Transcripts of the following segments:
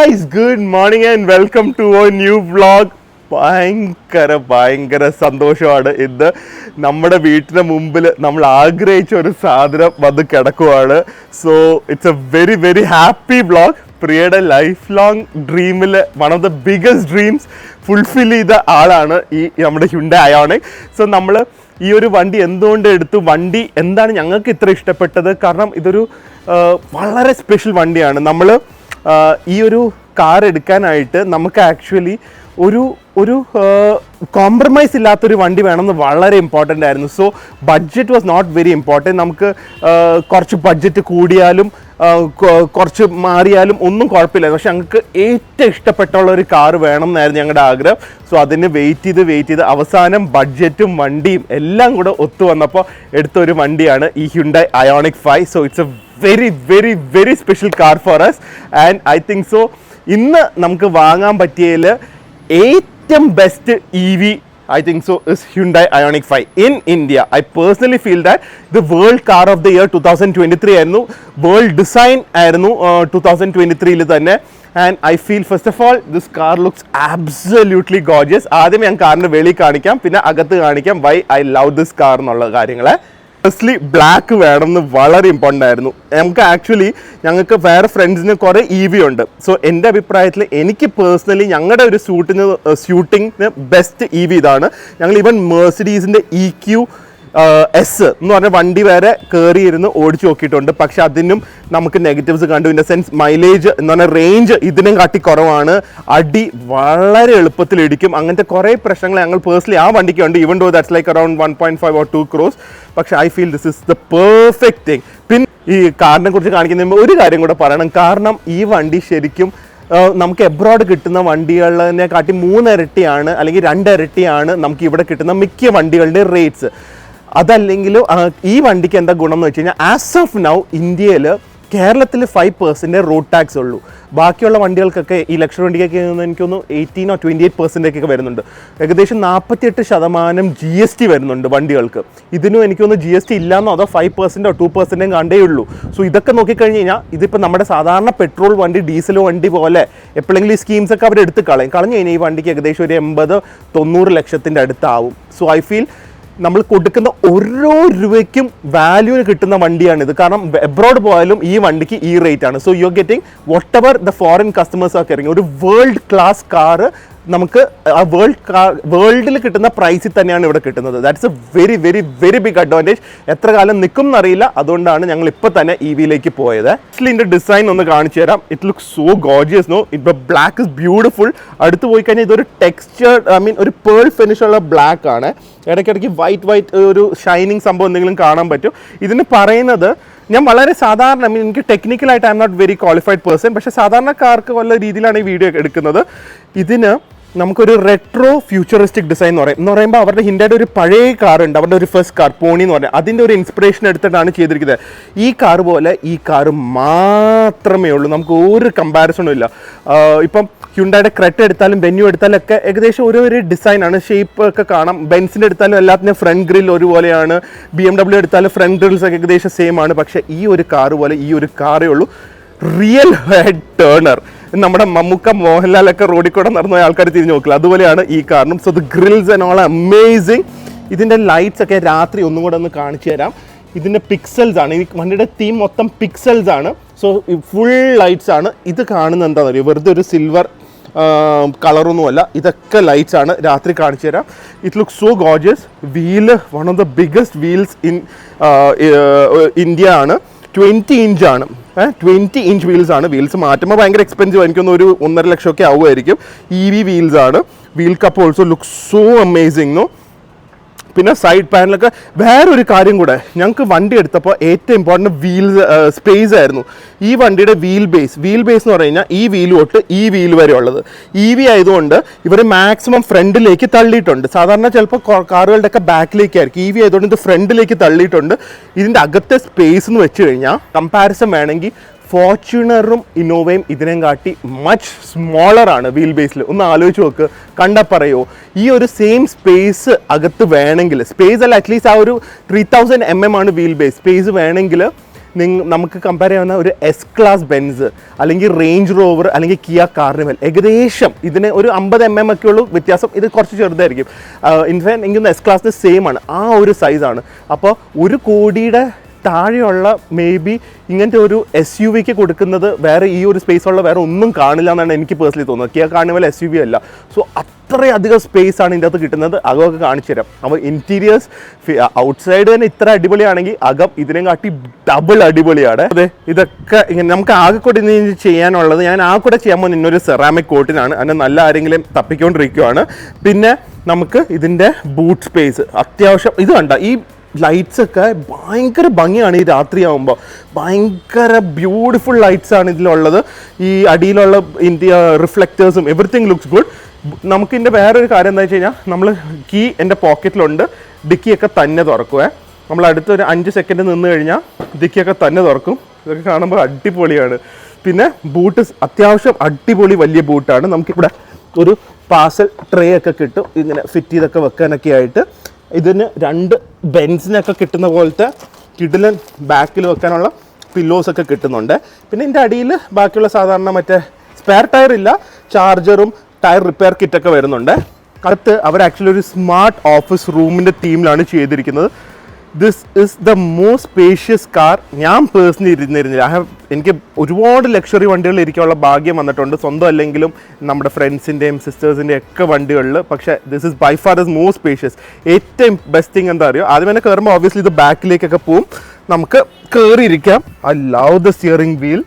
guys, good morning and welcome to our new vlog. ഭയങ്കര സന്തോഷമാണ്. ഇന്ന് നമ്മുടെ വീട്ടിന് മുമ്പിൽ നമ്മൾ ആഗ്രഹിച്ച ഒരു സാധനം വന്ന് കിടക്കുവാണ്. So it's a very very happy vlog. പ്രിയയുടെ ലൈഫ് ലോങ് ഡ്രീമിൽ one of the biggest dreams fulfil ചെയ്ത ആളാണ് ഈ നമ്മുടെ ഹ്യുണ്ടായ് അയോണിക്. സോ നമ്മൾ ഈ ഒരു വണ്ടി എന്തുകൊണ്ട് എടുത്തു, വണ്ടി എന്താണ് ഞങ്ങൾക്ക് ഇത്ര ഇഷ്ടപ്പെട്ടത്, കാരണം ഇതൊരു വളരെ സ്പെഷ്യൽ വണ്ടിയാണ്. നമ്മൾ ഈ ഒരു കാർ എടുക്കാനായിട്ട് നമുക്ക് ആക്ച്വലി ഒരു കോംപ്രമൈസ് ഇല്ലാത്തൊരു വണ്ടി വേണമെന്ന് വളരെ ഇമ്പോർട്ടൻ്റ് ആയിരുന്നു. So budget was not very important. നമുക്ക് കുറച്ച് ബഡ്ജറ്റ് കൂടിയാലും കുറച്ച് മാറിയാലും ഒന്നും കുഴപ്പമില്ല. പക്ഷെ ഞങ്ങൾക്ക് ഏറ്റവും ഇഷ്ടപ്പെട്ടുള്ള ഒരു കാർ വേണം എന്നായിരുന്നു ഞങ്ങളുടെ ആഗ്രഹം. സോ അതിന് വെയിറ്റ് ചെയ്ത് അവസാനം ബഡ്ജറ്റും വണ്ടിയും എല്ലാം കൂടെ ഒത്തു വന്നപ്പോൾ എടുത്തൊരു വണ്ടിയാണ് ഈ Hyundai Ioniq 5. So it's a very very very special car for us and I think so ഇന്ന് നമുക്ക് വാങ്ങാൻ പറ്റിയതിൽ ഏറ്റവും best EV I think so is Hyundai Ioniq 5 in India. I personally feel that the world car of the year 2023 ആയിരുന്നു, world design ആയിരുന്നു 2023 തന്നെ. And I feel first of all this car looks absolutely gorgeous. ആദ്യം ഞാൻ കാറിൻ്റെ വെളി കാണിക്കാം, പിന്നെ അകത്ത് കാണിക്കാം why I love this car എന്നുള്ള കാര്യങ്ങളെ. ഫസ്റ്റ്ലി ബ്ലാക്ക് വേണമെന്ന് വളരെ ഇമ്പോർട്ടൻ്റ് ആയിരുന്നു. ഞങ്ങൾക്ക് വേറെ ഫ്രണ്ട്സിന് കുറേ EV ഉണ്ട്. സോ എൻ്റെ അഭിപ്രായത്തിൽ എനിക്ക് പേഴ്സണലി ഞങ്ങളുടെ ഒരു ഷൂട്ടിങ്ങിന് ബെസ്റ്റ് EV ഇതാണ്. ഞങ്ങൾ ഈവൻ മെർസിഡീസിൻ്റെ EQ S എന്ന് പറഞ്ഞ വണ്ടി വരെ കയറിയിരുന്ന് ഓടിച്ചു നോക്കിയിട്ടുണ്ട്. പക്ഷെ അതിനും നമുക്ക് നെഗറ്റീവ്സ് കണ്ടു. ഇൻ ദ സെൻസ് മൈലേജ് എന്ന് പറഞ്ഞാൽ റേഞ്ച് ഇതിനും കാട്ടി കുറവാണ്, അടി വളരെ എളുപ്പത്തിൽ ഇടിക്കും, അങ്ങനത്തെ കുറേ പ്രശ്നങ്ങൾ ഞങ്ങൾ പേഴ്സണലി ആ വണ്ടിക്ക് ഉണ്ട്. Even though that's like around 1.5 or 2 crores. പക്ഷെ I feel this is the perfect thing. പിന്നെ ഈ കാറിനെ കുറിച്ച് കാണിക്കുന്ന ഒരു കാര്യം കൂടെ പറയണം. കാരണം ഈ വണ്ടി ശരിക്കും നമുക്ക് എബ്രോഡ് കിട്ടുന്ന വണ്ടികളിനെ കാട്ടി 3 ഇരട്ടിയാണ് അല്ലെങ്കിൽ 2 ഇരട്ടിയാണ് നമുക്ക് ഇവിടെ കിട്ടുന്ന മിക്ക വണ്ടികളുടെ റേറ്റ്സ്. അതല്ലെങ്കിലും ഈ വണ്ടിക്ക് എന്താ ഗുണം എന്ന് വെച്ച് കഴിഞ്ഞാൽ ആസ് ഓഫ് നൗ ഇന്ത്യയിൽ കേരളത്തിൽ 5% റോഡ് ടാക്സ് ഉള്ളൂ. ബാക്കിയുള്ള വണ്ടികൾക്കൊക്കെ ഈ ലക്ഷറി വണ്ടിക്കൊക്കെ എനിക്കൊന്ന് 18 or 28% വരുന്നുണ്ട്. ഏകദേശം 48% GST വരുന്നുണ്ട് വണ്ടികൾക്ക്. ഇതിനും എനിക്കൊന്ന് GST ഇല്ലാന്നോ അതോ 5% or 2% കണ്ടേ ഉള്ളൂ. സോ ഇതൊക്കെ നോക്കിക്കഴിഞ്ഞ് കഴിഞ്ഞാൽ ഇതിപ്പോൾ നമ്മുടെ സാധാരണ പെട്രോൾ വണ്ടി ഡീസൽ വണ്ടി പോലെ എപ്പോഴെങ്കിലും ഈ സ്കീംസൊക്കെ അവർ എടുത്ത് കളഞ്ഞു കഴിഞ്ഞാൽ ഈ വണ്ടിക്ക് ഏകദേശം ഒരു 80-90 ലക്ഷത്തിൻ്റെ അടുത്താവും. സോ ഐ ഫീൽ നമ്മൾ കൊടുക്കുന്ന ഓരോ രൂപയ്ക്കും വാല്യൂന് കിട്ടുന്ന വണ്ടിയാണിത്. കാരണം എബ്രോഡ് പോയാലും ഈ വണ്ടിക്ക് ഈ റേറ്റ് ആണ്. So you are getting what ever the foreign customers ഒക്കെ ഇറങ്ങി ഒരു വേൾഡ് ക്ലാസ് കാറ് നമുക്ക് ആ വേൾഡിൽ കിട്ടുന്ന പ്രൈസിൽ തന്നെയാണ് ഇവിടെ കിട്ടുന്നത്. That's a very very very big advantage. എത്ര കാലം നിൽക്കും എന്നറിയില്ല, അതുകൊണ്ടാണ് ഞങ്ങൾ ഇപ്പോൾ തന്നെ EVയിലേക്ക് പോയത്. ആക്ച്വലി ഇതിൻ്റെ ഡിസൈൻ ഒന്ന് കാണിച്ചു തരാം. It look so gorgeous. No, ഇപ്പോൾ ബ്ലാക്ക് ഇസ് ബ്യൂട്ടിഫുൾ. അടുത്ത് പോയി കഴിഞ്ഞാൽ ഇതൊരു ടെക്സ്ചേർഡ് ഒരു പേൾ ഫിനിഷുള്ള ബ്ലാക്ക് ആണ്. ഇടയ്ക്കിടയ്ക്ക് വൈറ്റ് ഒരു ഷൈനിങ് സംഭവം എന്തെങ്കിലും കാണാൻ പറ്റും. ഇതിന് പറയുന്നത് ഞാൻ വളരെ സാധാരണ എനിക്ക് ടെക്നിക്കലായിട്ട് I am not very qualified person, പക്ഷേ സാധാരണക്കാർക്ക് വല്ല രീതിയിലാണ് ഈ വീഡിയോ എടുക്കുന്നത്. ഇതിന് നമുക്കൊരു റെട്രോ ഫ്യൂച്ചറിസ്റ്റിക് ഡിസൈൻ എന്ന് പറയുമ്പോൾ അവരുടെ ഹിൻഡയുടെ ഒരു പഴയ കാർ ഉണ്ട്, അവരുടെ ഒരു ഫസ്റ്റ് കാർ പോണി എന്ന് പറഞ്ഞാൽ അതിൻ്റെ ഒരു ഇൻസ്പിറേഷൻ എടുത്തിട്ടാണ് ചെയ്തിരിക്കുന്നത്. ഈ കാർ പോലെ ഈ കാർ മാത്രമേ ഉള്ളൂ, നമുക്ക് ഒരു കമ്പാരിസണും ഇല്ല. ഇപ്പം ഹ്യുണ്ടായുടെ ക്രെറ്റ എടുത്താലും ബെന്യു എടുത്താലും ഒക്കെ ഏകദേശം ഒരു ഡിസൈനാണ്, ഷേപ്പ് ഒക്കെ കാണാം. ബെൻസിൻ്റെ എടുത്താലും എല്ലാത്തിനും ഫ്രണ്ട് ഗ്രിൽ ഒരുപോലെയാണ്, BMW എടുത്താലും ഫ്രണ്ട് ഗ്രിൽസ് ഒക്കെ ഏകദേശം സെയിം ആണ്. പക്ഷേ ഈ ഒരു കാർ പോലെ ഈ ഒരു കാറേ ഉള്ളൂ റിയൽ ഹെഡ് ടേണർ. നമ്മുടെ മമ്മൂക്ക മോഹൻലാലൊക്കെ റോഡിൽ കൂടെ നടന്ന ആൾക്കാർ തിരിഞ്ഞു നോക്കില്ല, അതുപോലെയാണ് ഈ കാറിനും. So the grills and all amazing. ഇതിൻ്റെ ലൈറ്റ്സ് ഒക്കെ രാത്രി ഒന്നും കൂടെ ഒന്ന് കാണിച്ചു തരാം. ഇതിൻ്റെ പിക്സൽസ് ആണ്, ഈ വണ്ടിയുടെ തീം മൊത്തം പിക്സൽസ് ആണ്. സോ ഫുൾ ലൈറ്റ്സ് ആണ്. ഇത് കാണുന്നത് എന്താണെന്ന് അറിയോ, വെറുതെ ഒരു സിൽവർ കളറൊന്നുമല്ല, ഇതൊക്കെ ലൈറ്റ്സ് ആണ്. രാത്രി കാണിച്ചു തരാം. It look so gorgeous. Wheel one of the biggest wheels in India ആണ്. 20 ഇഞ്ച് ആണ്, 20 ഇഞ്ച് വീൽസ് ആണ്. വീൽസ് മാറ്റുമ്പോൾ ഭയങ്കര എക്സ്പെൻസീവ്, എനിക്കൊന്ന് ഒരു 1.5 ലക്ഷമൊക്കെ ആവുമായിരിക്കും. EV വീൽസ് ആണ്. Wheel cup also look so amazing. No, പിന്നെ സൈഡ് പാനലൊക്കെ വേറൊരു കാര്യം കൂടെ, ഞങ്ങൾക്ക് വണ്ടി എടുത്തപ്പോൾ ഏറ്റവും ഇമ്പോർട്ടൻറ്റ് വീൽസ് സ്പേസ് ആയിരുന്നു. ഈ വണ്ടിയുടെ വീൽ ബേസ് എന്ന് പറഞ്ഞു കഴിഞ്ഞാൽ ഈ വീൽ തൊട്ട് ഈ വീൽ വരെ ഉള്ളത്. EV ആയതുകൊണ്ട് ഇവർ മാക്സിമം ഫ്രണ്ടിലേക്ക് തള്ളിയിട്ടുണ്ട്. സാധാരണ ചിലപ്പോൾ കാറുകളുടെയൊക്കെ ബാക്കിലേക്കായിരിക്കും, EV ആയതുകൊണ്ട് ഇത് ഫ്രണ്ടിലേക്ക് തള്ളിയിട്ടുണ്ട്. ഇതിൻ്റെ അകത്തെ സ്പേസ് എന്ന് വെച്ച് കഴിഞ്ഞാൽ കമ്പാരിസൺ വേണമെങ്കിൽ ഫോർച്യൂണറും ഇന്നോവയും ഇതിനെയും കാട്ടി മച്ച് സ്മോളർ ആണ് വീൽ ബേസിൽ. ഒന്ന് ആലോചിച്ച് നോക്ക്, കണ്ടാൽ പറയുമോ ഈ ഒരു സെയിം സ്പേസ് അകത്ത് വേണമെങ്കിൽ, സ്പേസ് അല്ല അറ്റ്ലീസ്റ്റ് ആ ഒരു 3000 mm ആണ് വീൽ ബേസ്, സ്പേസ് വേണമെങ്കിൽ നമുക്ക് കമ്പയർ ചെയ്യാവുന്ന ഒരു എസ് ക്ലാസ് ബെൻസ് അല്ലെങ്കിൽ റേഞ്ച് റോവർ അല്ലെങ്കിൽ കിയ കാർണിവൽ ഏകദേശം ഇതിന് ഒരു 50 mm ഒക്കെ ഉള്ളൂ വ്യത്യാസം. ഇത് കുറച്ച് ചെറുതായിരിക്കും. ഇൻഫാക്ട് എനിക്ക് എസ് ക്ലാസ് സെയിം ആണ്, ആ ഒരു സൈസാണ്. അപ്പോൾ 1 കോടിയുടെ താഴെയുള്ള മേ ബി ഇങ്ങനത്തെ ഒരു SUV-ക്ക് കൊടുക്കുന്നത് വേറെ ഈ ഒരു സ്പേസ് ഉള്ള വേറെ ഒന്നും കാണില്ല എന്നാണ് എനിക്ക് പേഴ്സണലി തോന്നുന്നത്. കിയ കാർണിവൽ SUV അല്ല. സോ അത്രയധികം സ്പേസ് ആണ് ഇതിൻ്റെ അകത്ത് കിട്ടുന്നത്. അകമൊക്കെ കാണിച്ചു തരാം. അപ്പോൾ ഇൻറ്റീരിയേഴ്സ് ഔട്ട്സൈഡ് തന്നെ ഇത്ര അടിപൊളിയാണെങ്കിൽ അകം ഇതിനെ കാട്ടി ഡബിൾ അടിപൊളിയാണ്. അതെ, ഇതൊക്കെ ഇങ്ങനെ നമുക്ക് ആകെ കൂടെ ഇന്ന് ചെയ്യാനുള്ളത്, ഞാൻ ആ കൂടെ ചെയ്യാൻ പോകുന്ന ഇന്നൊരു സെറാമിക് കോട്ടിനാണ്. അതിനെ നല്ല ആരെങ്കിലും തപ്പിക്കൊണ്ടിരിക്കുകയാണ്. പിന്നെ നമുക്ക് ഇതിൻ്റെ ബൂട്ട് സ്പേസ് അത്യാവശ്യം ഇത് കണ്ട ഈ ലൈറ്റ്സ് ഒക്കെ ഭയങ്കര ഭംഗിയാണ്. ഈ രാത്രിയാകുമ്പോൾ ഭയങ്കര ബ്യൂട്ടിഫുൾ ലൈറ്റ്സ് ആണ് ഇതിലുള്ളത്. ഈ അടിയിലുള്ള റിഫ്ലക്റ്റേഴ്സും എവറിത്തിങ് ലുക്സ് ഗുഡ്. നമുക്കിതിൻ്റെ വേറൊരു കാര്യം എന്താ വെച്ച് കഴിഞ്ഞാൽ, നമ്മൾ കീ എൻ്റെ പോക്കറ്റിലുണ്ട്, ഡിക്കിയൊക്കെ തന്നെ തുറക്കുവേ. നമ്മൾ അടുത്തൊരു 5 സെക്കൻഡ് നിന്ന് കഴിഞ്ഞാൽ ഡിക്കിയൊക്കെ തന്നെ തുറക്കും. ഇതൊക്കെ കാണുമ്പോൾ അടിപൊളിയാണ്. പിന്നെ ബൂട്ട് അത്യാവശ്യം അടിപൊളി വലിയ ബൂട്ടാണ്. നമുക്കിവിടെ ഒരു പാർസൽ ട്രേ ഒക്കെ കിട്ടും ഇങ്ങനെ ഫിറ്റ് ചെയ്തൊക്കെ വെക്കാനൊക്കെ ആയിട്ട്. ഇതിന് 2 ബെൻസിനൊക്കെ കിട്ടുന്ന പോലത്തെ കിടിലൻ ബാക്കിൽ വെക്കാനുള്ള പില്ലോസൊക്കെ കിട്ടുന്നുണ്ട്. പിന്നെ ഇതിൻ്റെ അടിയിൽ ബാക്കിയുള്ള സാധാരണ മറ്റേ സ്പെയർ ടയർ ഇല്ല, ചാർജറും ടയർ റിപ്പയർ കിറ്റൊക്കെ വരുന്നുണ്ട്. അടുത്ത് അവർ ആക്ച്വലി ഒരു സ്മാർട്ട് ഓഫീസ് റൂമിൻ്റെ തീമിലാണ് ചെയ്തിരിക്കുന്നത്. This is the most spacious car. ഞാൻ പേഴ്സണലി ഇരുന്നിരുന്നില്ല. എനിക്ക് ഒരുപാട് ലക്ഷറി വണ്ടികളിൽ ഇരിക്കാനുള്ള ഭാഗ്യം വന്നിട്ടുണ്ട്, സ്വന്തം അല്ലെങ്കിലും നമ്മുടെ ഫ്രണ്ട്സിൻ്റെയും സിസ്റ്റേഴ്സിൻ്റെയും ഒക്കെ വണ്ടികളിൽ. പക്ഷേ this is by far is most spacious. ഏറ്റവും ബെസ്റ്റ് തിങ് എന്താ അറിയോ, ആദ്യം തന്നെ കയറുമ്പോൾ ഓബ്വിയസ്ലി ഇത് ബാക്കിലേക്കൊക്കെ പോവും. നമുക്ക് കയറിയിരിക്കാം. I love the steering wheel.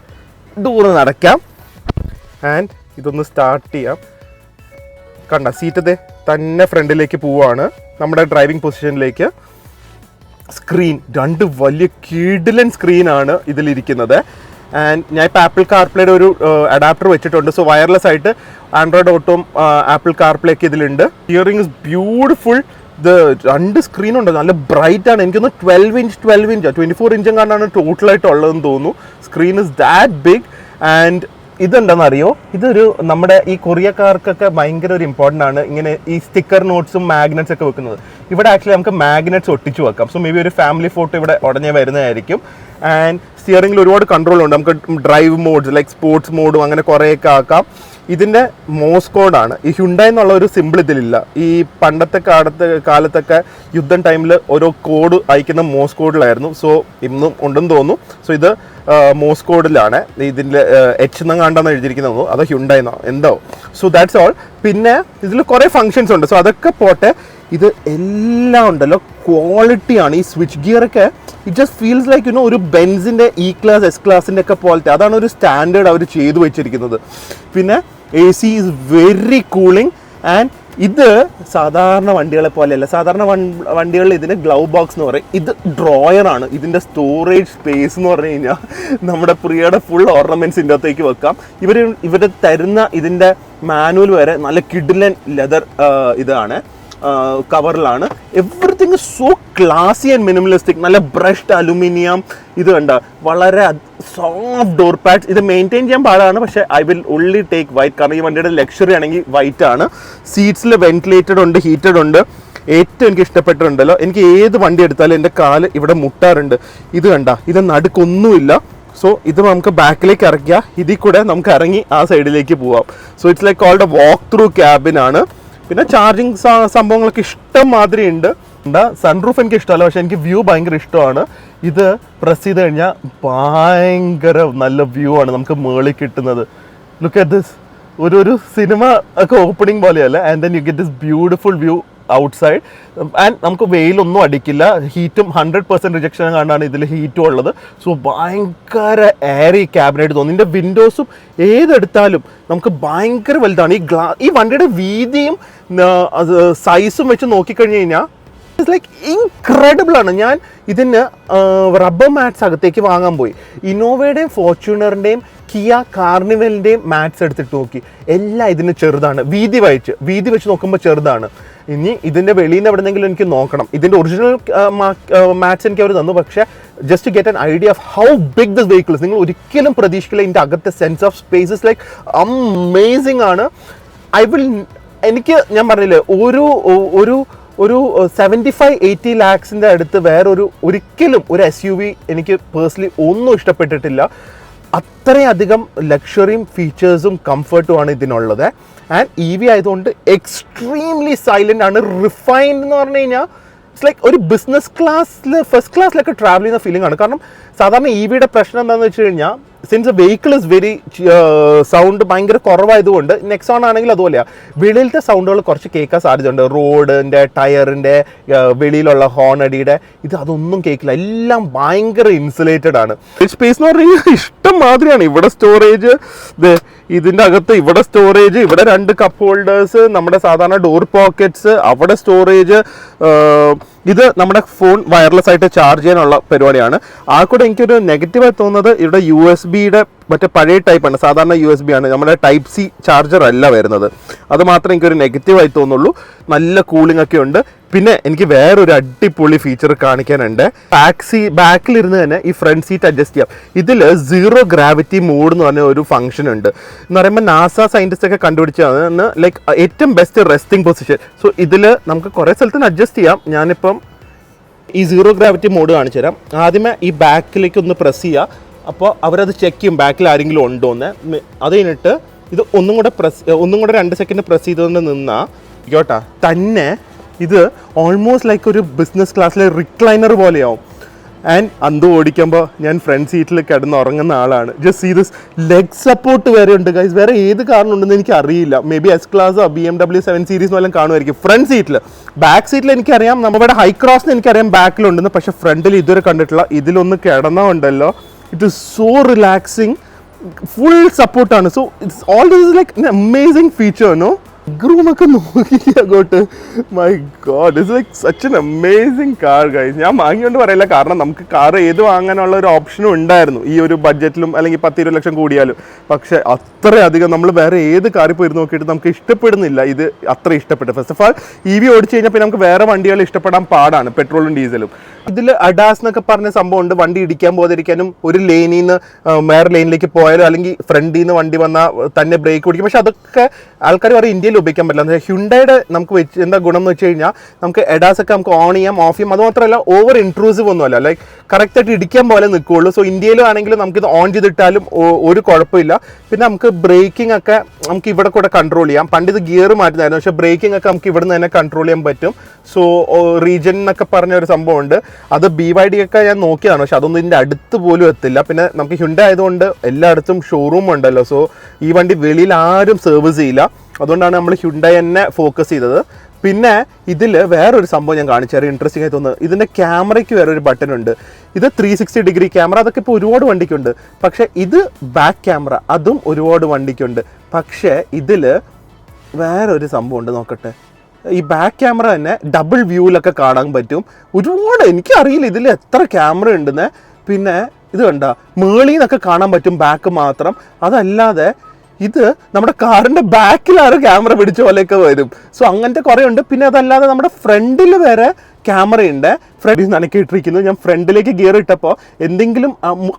Door നടക്കാം ആൻഡ് ഇതൊന്ന് സ്റ്റാർട്ട് ചെയ്യാം. കണ്ട സീറ്റ് തന്നെ ഫ്രണ്ടിലേക്ക് പോവുകയാണ് നമ്മുടെ ഡ്രൈവിംഗ് പൊസിഷനിലേക്ക്. സ്ക്രീൻ 2 വലിയ കിടിലൻ സ്ക്രീനാണ് ഇതിലിരിക്കുന്നത്. ആൻഡ് ഞാൻ ഇപ്പോൾ ആപ്പിൾ കാർപ്ലേയുടെ ഒരു അഡാപ്റ്റർ വെച്ചിട്ടുണ്ട്. സോ വയർലെസ് ആയിട്ട് ആൻഡ്രോയിഡ് ഓട്ടോയും ആപ്പിൾ കാർപ്ലേക്ക് ഇതിലുണ്ട്. Hearing is beautiful. ഇത് 2 സ്ക്രീനുണ്ട്, നല്ല ബ്രൈറ്റ് ആണ്. എനിക്കൊന്ന് 12 ഇഞ്ച് 24 ഇഞ്ചും കണ്ടാണ് ടോട്ടലായിട്ട് ഉള്ളതെന്ന് തോന്നുന്നു. Screen is that big. And ഇതെന്താണെന്നറിയോ, ഇതൊരു നമ്മുടെ ഈ കൊറിയക്കാർക്കൊക്കെ ഭയങ്കര ഒരു ഇമ്പോർട്ടൻ്റ് ആണ് ഇങ്ങനെ ഈ സ്റ്റിക്കർ നോട്ട്സും മാഗ്നറ്റ്സ് ഒക്കെ വെക്കുന്നത്. ഇവിടെ ആക്ച്വലി നമുക്ക് മാഗ്നറ്റ്സ് ഒട്ടിച്ച് വെക്കാം. സോ മേ ബി ഒരു ഫാമിലി ഫോട്ടോ ഇവിടെ ഉടനെ വരുന്നതായിരിക്കും. ആൻഡ് സ്റ്റിയറിംഗിൽ ഒരുപാട് കൺട്രോൾ ഉണ്ട്. നമുക്ക് ഡ്രൈവ് മോഡ്സ് ലൈക്ക് സ്പോർട്സ് മോഡും അങ്ങനെ കുറേയൊക്കെ ആക്കാം. ഇതിൻ്റെ മോസ് കോഡാണ്. ഈ ഹ്യുണ്ടായി എന്നുള്ള ഒരു സിമ്പിൾ ഇതിലില്ല. ഈ പണ്ടത്തെ കാലത്തൊക്കെ യുദ്ധം ടൈമിൽ ഓരോ കോഡ് അയക്കുന്ന മോസ് കോഡിലായിരുന്നു. സോ ഇന്നും ഉണ്ടെന്ന് തോന്നുന്നു. സോ ഇത് മോസ് കോഡിലാണ്. ഇതിൻ്റെ H എന്ന് കണ്ടാന്ന് എഴുതിയിരിക്കുന്നത്, അതോ ഹ്യുണ്ടായി എന്തോ. So that's all. പിന്നെ ഇതിൽ കുറേ ഫങ്ഷൻസ് ഉണ്ട്. സോ അതൊക്കെ പോട്ടെ, ഇത് എല്ലാം ഉണ്ടല്ലോ ക്വാളിറ്റിയാണ്. ഈ സ്വിച്ച് ഗിയറൊക്കെ ഇറ്റ് ജസ്റ്റ് ഫീൽസ് ലൈക്ക് ഒരു ബെൻസിൻ്റെ E ക്ലാസ് S ക്ലാസിൻ്റെ ഒക്കെ പോലത്തെ, അതാണ് ഒരു സ്റ്റാൻഡേർഡ് അവർ ചെയ്തു വെച്ചിരിക്കുന്നത്. പിന്നെ AC is very cooling. And ഇത് സാധാരണ വണ്ടികളെ പോലെയല്ല. സാധാരണ വണ്ടികളിൽ ഇതിന് ഗ്ലൗ ബോക്സ് എന്ന് പറയും. ഇത് ഡ്രോയറാണ്. ഇതിൻ്റെ സ്റ്റോറേജ് സ്പേസ് എന്ന് പറഞ്ഞു കഴിഞ്ഞാൽ നമ്മുടെ പ്രിയയുടെ ഫുൾ ഓർണമെൻറ്റ്സ് ഇതിൻ്റെ അകത്തേക്ക് വെക്കാം. ഇവർ തരുന്ന ഇതിൻ്റെ മാനുവൽ വരെ നല്ല കിഡിലൻ ലെതർ ഇതാണ്, കവറിലാണ്. Everything so classy and minimalistic. നല്ല ബ്രഷ്ഡ് അലുമിനിയം. ഇത് കണ്ട വളരെ സോഫ്റ്റ് ഡോർ പാഡ്സ്. ഇത് മെയിൻറ്റെയിൻ ചെയ്യാൻ പാടാണ്, പക്ഷേ I will only take white, കാരണം ഈ വണ്ടിയുടെ ലക്ഷറി ആണെങ്കിൽ വൈറ്റ് ആണ്. സീറ്റ്സിൽ വെന്റിലേറ്റഡ് ഉണ്ട്, ഹീറ്റഡ് ഉണ്ട്. ഏറ്റവും എനിക്ക് ഇഷ്ടപ്പെട്ടിട്ടുണ്ടല്ലോ, എനിക്ക് ഏത് വണ്ടി എടുത്താലും എൻ്റെ കാല് ഇവിടെ മുട്ടാറുണ്ട്. ഇത് കണ്ട, ഇത് നടുക്കൊന്നുമില്ല. സോ ഇത് നമുക്ക് ബാക്കിലേക്ക് ഇറക്കിയാൽ ഇതിൽ കൂടെ നമുക്ക് ഇറങ്ങി ആ സൈഡിലേക്ക് പോവാം. So it's like called a walk through ക്യാബിനാണ്. പിന്നെ ചാർജിങ് സംഭവങ്ങളൊക്കെ ഇഷ്ടം മാതിരി ഉണ്ട്. സൺറൂഫ് എനിക്ക് ഇഷ്ടമല്ല, പക്ഷെ എനിക്ക് വ്യൂ ഭയങ്കര ഇഷ്ടമാണ്. ഇത് പ്രസ് ചെയ്ത് കഴിഞ്ഞാൽ ഭയങ്കര നല്ല വ്യൂ ആണ് നമുക്ക് മേളിൽ കിട്ടുന്നത്. Look at this. ഒരു സിനിമ ഒക്കെ ഓപ്പണിംഗ് പോലെയല്ല. And then you get this beautiful view outside. And നമുക്ക് വെയിലൊന്നും അടിക്കില്ല. ഹീറ്റും 100% റിജക്ഷൻ കണ്ടാണ് ഇതിൽ ഹീറ്റും ഉള്ളത്. സോ ഭയങ്കര എയറി ക്യാബിനായിട്ട് തോന്നും. ഇതിൻ്റെ വിൻഡോസും ഏതെടുത്താലും നമുക്ക് ഭയങ്കര വലുതാണ്. ഈ വണ്ടിയുടെ വീതിയും സൈസും വെച്ച് നോക്കിക്കഴിഞ്ഞ് കഴിഞ്ഞാൽ ഇറ്റ്സ് ലൈക്ക് ഇൻക്രെഡിബിൾ ആണ്. ഞാൻ ഇതിന് റബ്ബർ മാറ്റ്സ് അകത്തേക്ക് വാങ്ങാൻ പോയി. ഇന്നോവയുടെയും ഫോർച്യൂണറിൻ്റെയും കിയ കാർണിവലിൻ്റെയും മാറ്റ്സ് എടുത്തിട്ട് നോക്കി. എല്ലാം ഇതിന് ചെറുതാണ്. വീതി വെച്ച് നോക്കുമ്പോൾ ചെറുതാണ്. ഇനി ഇതിൻ്റെ വെളിയിൽ നിന്ന് എവിടെന്നെങ്കിലും എനിക്ക് നോക്കണം. ഇതിൻ്റെ ഒറിജിനൽ മാറ്റ്സ് എനിക്ക് അവർ തന്നു, പക്ഷേ just to get an idea of how big this vehicle is. നിങ്ങൾ ഒരിക്കലും പ്രതീക്ഷിക്കില്ല ഇതിൻ്റെ അകത്തെ sense of spaces like amazing ആണ്. ഞാൻ പറഞ്ഞില്ലേ, ഒരു 75-80 lakhs അടുത്ത് വേറൊരു ഒരിക്കലും ഒരു SUV എനിക്ക് പേഴ്സണലി ഒന്നും ഇഷ്ടപ്പെട്ടിട്ടില്ല. അത്രയധികം ലക്ഷറിയും ഫീച്ചേഴ്സും കംഫർട്ടുമാണ് ഇതിനുള്ളത്. ആൻഡ് EV ആയതുകൊണ്ട് എക്സ്ട്രീംലി സൈലൻ്റ് ആണ്. റിഫൈൻഡ് എന്ന് പറഞ്ഞു കഴിഞ്ഞാൽ ഇറ്റ്സ് ലൈക്ക് ഒരു ബിസിനസ് ക്ലാസ്സിൽ ഫസ്റ്റ് ക്ലാസ്സിലൊക്കെ ട്രാവൽ ചെയ്യുന്ന ഫീലിംഗ് ആണ്. കാരണം സാധാരണ EVയുടെ പ്രശ്നം എന്താണെന്ന് വെച്ച് കഴിഞ്ഞാൽ since A vehicle is very sound ഭയങ്കര കുറവായതുകൊണ്ട് നെക്സോൺ ആണെങ്കിൽ അതുപോലെയാണ്, വെളിയിലത്തെ സൗണ്ടുകൾ കുറച്ച് കേൾക്കാൻ സാധ്യതയുണ്ട്. റോഡിൻ്റെ ടയറിൻ്റെ വെളിയിലുള്ള ഹോണടിയുടെ അതൊന്നും കേൾക്കില്ല. എല്ലാം ഭയങ്കര ഇൻസുലേറ്റഡ് ആണ്. സ്പേസ് എന്ന് പറഞ്ഞു കഴിഞ്ഞാൽ ഇഷ്ടം മാതിരിയാണ്. ഇവിടെ സ്റ്റോറേജ്, ഇതിൻ്റെ അകത്ത് ഇവിടെ സ്റ്റോറേജ്, ഇവിടെ 2 കപ്പ് ഹോൾഡേഴ്സ്, നമ്മുടെ സാധാരണ ഡോർ പോക്കറ്റ്സ്, അവിടെ സ്റ്റോറേജ്. ഇത് നമ്മുടെ ഫോൺ വയർലെസ് ആയിട്ട് ചാർജ് ചെയ്യാനുള്ള പരിപാടിയാണ്. ആ കൂടെ എനിക്കൊരു നെഗറ്റീവായി തോന്നുന്നത് ഇവിടെ USB-യുടെ മറ്റേ പഴയ ടൈപ്പാണ്, സാധാരണ USB ആണ്, നമ്മുടെ Type-C ചാർജർ അല്ല വരുന്നത്. അത് മാത്രമേ എനിക്കൊരു നെഗറ്റീവായി തോന്നുള്ളൂ. നല്ല കൂളിംഗ് ഒക്കെ ഉണ്ട്. പിന്നെ എനിക്ക് വേറൊരു അടിപൊളി ഫീച്ചർ കാണിക്കാനുണ്ട്. ബാക്കിലിരുന്ന് തന്നെ ഈ ഫ്രണ്ട് സീറ്റ് അഡ്ജസ്റ്റ് ചെയ്യാം. ഇതിൽ 0 ഗ്രാവിറ്റി മോഡ് എന്ന് പറഞ്ഞ ഒരു ഫംഗ്ഷൻ ഉണ്ട്. എന്ന് പറയുമ്പോൾ NASA സയൻറ്റിസ്റ്റ് ഒക്കെ കണ്ടുപിടിച്ചതാണ് ലൈക്ക് ഏറ്റവും ബെസ്റ്റ് റെസ്റ്റിംഗ് പൊസിഷൻ. സോ ഇതിൽ നമുക്ക് കുറേ സ്ഥലത്ത് അഡ്ജസ്റ്റ് ചെയ്യാം. ഞാനിപ്പം ഈ 0 ഗ്രാവിറ്റി മോഡ് കാണിച്ചു തരാം. ആദ്യമേ ഈ ബാക്കിലേക്ക് ഒന്ന് പ്രസ് ചെയ്യുക. അപ്പോൾ അവരത് ചെക്ക് ചെയ്യും ബാക്കിൽ ആരെങ്കിലും ഉണ്ടോ എന്ന്. അത് കഴിഞ്ഞിട്ട് ഇത് ഒന്നും കൂടെ 2 സെക്കൻഡ് പ്രസ് ചെയ്തുകൊണ്ട് നിന്നാൽ കേട്ടാ തന്നെ ഇത് ഓൾമോസ്റ്റ് ലൈക്ക് ഒരു ബിസിനസ് ക്ലാസ്സിലെ റിക്ലൈനർ പോലെയാവും. ആൻഡ് അന്ത് ഓടിക്കുമ്പോൾ ഞാൻ ഫ്രണ്ട് സീറ്റിൽ കിടന്ന് ഉറങ്ങുന്ന ആളാണ്. ജസ്റ്റ് ഈ ദിസ് ലെഗ് സപ്പോർട്ട് വരെ ഉണ്ട് ഗൈസ്. വേറെ ഏത് കാരണമുണ്ടെന്ന് എനിക്ക് അറിയില്ല. May be S-Class BMW 7 Series എല്ലാം കാണുമായിരിക്കും. ഫ്രണ്ട് സീറ്റിൽ, ബാക്ക് സീറ്റിൽ എനിക്കറിയാം, നമ്മുടെ ഹൈ ക്രോസിന് എനിക്കറിയാം ബാക്കിലുണ്ടെന്ന്. പക്ഷേ ഫ്രണ്ടിൽ ഇതുവരെ കണ്ടിട്ടില്ല. ഇതിലൊന്ന് കിടന്നുണ്ടല്ലോ, it is so relaxing, full സപ്പോർട്ടാണ്. So it's all this is like amazing feature. No ഗ്രൂമൊക്കെ നോക്കിക്കുക അങ്ങോട്ട്. My god, it's like such an amazing car guys. ഞാൻ വാങ്ങിക്കൊണ്ട് പറയില്ല, കാരണം നമുക്ക് കാർ ഏത് വാങ്ങാനുള്ള ഒരു ഓപ്ഷനും ഉണ്ടായിരുന്നു ഈ ഒരു ബഡ്ജറ്റിലും, അല്ലെങ്കിൽ 10-20 ലക്ഷം കൂടിയാലും. പക്ഷേ അത്രയധികം നമ്മൾ വേറെ ഏത് കാറിൽ പോയി നോക്കിയിട്ട് നമുക്ക് ഇഷ്ടപ്പെടുന്നില്ല. ഇത് അത്ര ഇഷ്ടപ്പെട്ടു. ഫസ്റ്റ് ഓഫ് ആൾ EV ഓടിച്ചു കഴിഞ്ഞാൽ പിന്നെ നമുക്ക് വേറെ വണ്ടികൾ ഇഷ്ടപ്പെടാൻ പാടാണ്, പെട്രോളും ഡീസലും. ഇതിൽ അഡാസ് എന്നൊക്കെ പറഞ്ഞ സംഭവം ഉണ്ട്. വണ്ടി ഇടിക്കാൻ പോകാതിരിക്കാനും, ഒരു ലെയിനിൽ നിന്ന് വേറെ ലെയിനിലേക്ക് പോയാലും, അല്ലെങ്കിൽ ഫ്രണ്ടിൽ നിന്ന് വണ്ടി വന്നാൽ തന്നെ ബ്രേക്ക് പിടിക്കും. പക്ഷെ അതൊക്കെ ആൾക്കാർ പറയും ഇന്ത്യയിൽ ഉപയോഗിക്കാൻ പറ്റില്ല. ഹ്യുണ്ടായുടെ നമുക്ക് എന്താ ഗുണം എന്ന് വെച്ച് കഴിഞ്ഞാൽ നമുക്ക് എഡാസ് ഒക്കെ നമുക്ക് ഓൺ ചെയ്യാം, ഓഫ് ചെയ്യാം. അതുമാത്രമല്ല ഓവർ ഇൻട്രൂസീവ് ഒന്നുമല്ല, ലൈക്ക് കറക്റ്റായിട്ട് ഇടിക്കാൻ പോലെ നിൽക്കുകയുള്ളൂ. സോ ഇന്ത്യയിലും ആണെങ്കിലും നമുക്കിത് ഓൺ ചെയ്തിട്ടാലും ഒരു കുഴപ്പമില്ല. പിന്നെ നമുക്ക് ബ്രേക്കിംഗ് ഒക്കെ നമുക്ക് ഇവിടെ കൂടെ കൺട്രോൾ ചെയ്യാം. പണ്ട് ഇത് ഗിയർ മാറ്റുന്നതായിരുന്നു, പക്ഷേ ബ്രേക്കിംഗ് ഒക്കെ നമുക്ക് ഇവിടെ നിന്ന് തന്നെ കൺട്രോൾ ചെയ്യാൻ പറ്റും. സോ റീജൻ എന്നൊക്കെ പറഞ്ഞ ഒരു സംഭവം ഉണ്ട്. അത് BYD ഒക്കെ ഞാൻ നോക്കിയതാണ്, പക്ഷെ അതൊന്നും ഇതിൻ്റെ അടുത്ത് പോലും എത്തില്ല. പിന്നെ നമുക്ക് ഹ്യുണ്ടായി ആയതുകൊണ്ട് എല്ലായിടത്തും ഷോറൂം ഉണ്ടല്ലോ. സോ ഈ വണ്ടി വെളിയിൽ ആരും സർവീസ് ചെയ്യില്ല. അതുകൊണ്ടാണ് നമ്മൾ ഹ്യുണ്ടായി തന്നെ ഫോക്കസ് ചെയ്തത്. പിന്നെ ഇതിൽ വേറൊരു സംഭവം ഞാൻ കാണിച്ചാൽ ഇൻട്രസ്റ്റിംഗ് ആയി തോന്നുന്നത്, ഇതിൻ്റെ ക്യാമറയ്ക്ക് വേറൊരു ബട്ടൺ ഉണ്ട്. ഇത് 360 ഡിഗ്രി ക്യാമറ, അതൊക്കെ ഇപ്പോൾ ഒരുപാട് വണ്ടിക്കുണ്ട്. പക്ഷേ ഇത് ബാക്ക് ക്യാമറ, അതും ഒരുപാട് വണ്ടിക്കുണ്ട്. പക്ഷേ ഇതിൽ വേറൊരു സംഭവം ഉണ്ട്, നോക്കട്ടെ. ഈ ബാക്ക് ക്യാമറ തന്നെ ഡബിൾ വ്യൂവിലൊക്കെ കാണാൻ പറ്റും. ഒരുപാട്, എനിക്കറിയില്ല ഇതിൽ എത്ര ക്യാമറ ഉണ്ടെന്ന്. പിന്നെ ഇത് കണ്ട മേളിൽ നിന്നൊക്കെ കാണാൻ പറ്റും ബാക്ക് മാത്രം. അതല്ലാതെ ഇത് നമ്മുടെ കാറിൻ്റെ ബാക്കിലാണ് ക്യാമറ പിടിച്ച പോലെയൊക്കെ വരും. സോ അങ്ങനത്തെ കുറേ ഉണ്ട്. പിന്നെ അതല്ലാതെ നമ്മുടെ ഫ്രണ്ടിൽ വരെ ക്യാമറയുണ്ട്. ഫ്രണ്ടിൽ നനക്കിയിട്ടിരിക്കുന്നു. ഞാൻ ഫ്രണ്ടിലേക്ക് ഗിയർ ഇട്ടപ്പോൾ എന്തെങ്കിലും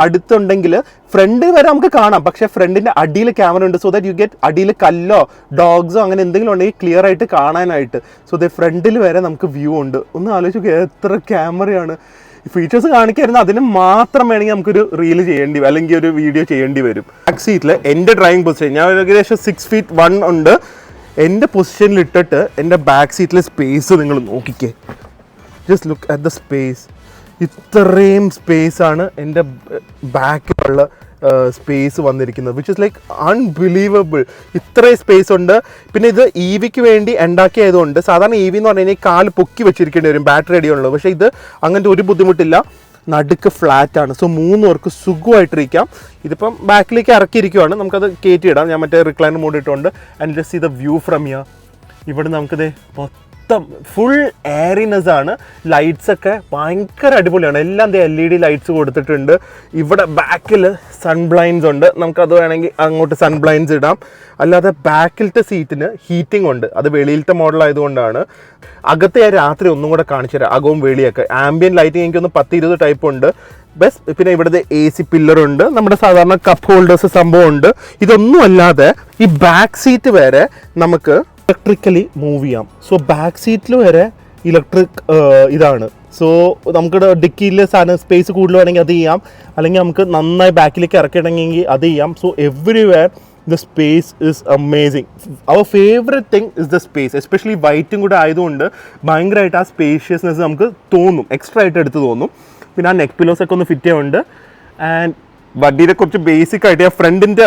അടുത്തുണ്ടെങ്കിൽ ഫ്രണ്ട് വരെ നമുക്ക് കാണാം. പക്ഷേ ഫ്രണ്ടിൻ്റെ അടിയിൽ ക്യാമറ ഉണ്ട്. സോ ദാറ്റ് യു ഗെറ്റ് അടിയിൽ കല്ലോ ഡോഗ്സോ അങ്ങനെ എന്തെങ്കിലും ഉണ്ടെങ്കിൽ ക്ലിയർ ആയിട്ട് കാണാനായിട്ട്. സോ ദേ ഫ്രണ്ടിൽ വരെ നമുക്ക് വ്യൂ ഉണ്ട്. ഒന്ന് ആലോചിക്കുക എത്ര ക്യാമറയാണ്. ഫീച്ചേഴ്സ് കാണിക്കായിരുന്നു, അതിന് മാത്രം വേണമെങ്കിൽ നമുക്കൊരു റീൽ ചെയ്യേണ്ടി വരും, അല്ലെങ്കിൽ ഒരു വീഡിയോ ചെയ്യേണ്ടി വരും. ബാക്ക് സീറ്റിൽ എൻ്റെ ഡ്രൈവിംഗ് പൊസിഷൻ ഞാൻ ഏകദേശം 6 feet 1 ഉണ്ട്. എൻ്റെ പൊസിഷനിൽ ഇട്ടിട്ട് എൻ്റെ ബാക്ക് സീറ്റിലെ സ്പേസ് നിങ്ങൾ നോക്കിക്കേ. Just look at the space. ഇത്രയും സ്പേസാണ് എൻ്റെ ബാക്കിലുള്ള സ്പേസ് വന്നിരിക്കുന്നത്, വിച്ച് ഇസ് ലൈക്ക് അൺബിലീവബിൾ. ഇത്രയും സ്പേസ് ഉണ്ട്. പിന്നെ ഇത് EVക്ക് വേണ്ടി ഉണ്ടാക്കിയതുകൊണ്ട്, സാധാരണ EV എന്ന് പറഞ്ഞു കഴിഞ്ഞാൽ കാല് പൊക്കി വെച്ചിരിക്കേണ്ടി വരും, ബാറ്ററി അടിയുള്ളൂ. പക്ഷേ ഇത് അങ്ങനത്തെ ഒരു ബുദ്ധിമുട്ടില്ല. നടുക്ക് ഫ്ലാറ്റാണ്. സോ 3 പേർക്ക് സുഖമായിട്ടിരിക്കാം. ഇതിപ്പം ബാക്കിലേക്ക് ഇറക്കിയിരിക്കുവാണ്, നമുക്കത് കയറ്റിയിടാം. ഞാൻ മറ്റേ റിക്ലൈനർ മോഡ് ഇട്ടുകൊണ്ട്. And just see the view from here. ഇവിടെ നമുക്കിത് ഫുൾ എയറിനെസ് ആണ്. ലൈറ്റ്സ് ഒക്കെ ഭയങ്കര അടിപൊളിയാണ്. എല്ലാം LED ലൈറ്റ്സ് കൊടുത്തിട്ടുണ്ട്. ഇവിടെ ബാക്കിൽ സൺ ബ്ലൈൻഡ്സ് ഉണ്ട്, നമുക്കത് വേണമെങ്കിൽ അങ്ങോട്ട് സൺ ബ്ലൈൻഡ്സ് ഇടാം. അല്ലാതെ ബാക്കിലത്തെ സീറ്റിന് ഹീറ്റിംഗ് ഉണ്ട്. അത് വെളിയിലത്തെ മോഡലായതുകൊണ്ടാണ്. അകത്തെ ഞാൻ രാത്രി ഒന്നും കൂടെ കാണിച്ചു തരാം, അകവും വെളിയൊക്കെ. ആംബിയൻ ലൈറ്റിംഗ് എനിക്കൊന്ന് 10-20 ടൈപ്പ് ഉണ്ട്. ബെസ്റ്റ്. പിന്നെ ഇവിടുത്തെ AC പില്ലറുണ്ട്, നമ്മുടെ സാധാരണ കപ്പ് ഹോൾഡേഴ്സ് സംഭവം ഉണ്ട്. ഇതൊന്നും അല്ലാതെ ഈ ബാക്ക് സീറ്റ് വരെ നമുക്ക് ഇലക്ട്രിക്കലി മൂവ് ചെയ്യാം. സോ ബാക്ക് സീറ്റിൽ വരെ ഇലക്ട്രിക് ഇതാണ്. സോ നമുക്ക് ഡിക്കിയിൽ സാധനം സ്പേസ് കൂടുതൽ വേണമെങ്കിൽ അത് ചെയ്യാം, അല്ലെങ്കിൽ നമുക്ക് നന്നായി ബാക്കിലേക്ക് ഇറക്കിയിടണമെങ്കിൽ അത് ചെയ്യാം. So everywhere the space is amazing. Our favorite thing is the space, especially വൈറ്റും കൂടെ ആയതുകൊണ്ട് ഭയങ്കരമായിട്ട് ആ സ്പേഷ്യസ്നെസ് നമുക്ക് തോന്നും, എക്സ്ട്രാ ആയിട്ട് എടുത്ത് തോന്നും. പിന്നെ ആ നെക്ക് പിലോസ് ഒക്കെ ഒന്ന് ഫിറ്റ് ചെയ്യുന്നുണ്ട്. ആൻഡ് വണ്ടിയെ കുറച്ച് ബേസിക് ആയിട്ട് ഞാൻ ഫ്രണ്ടിൻ്റെ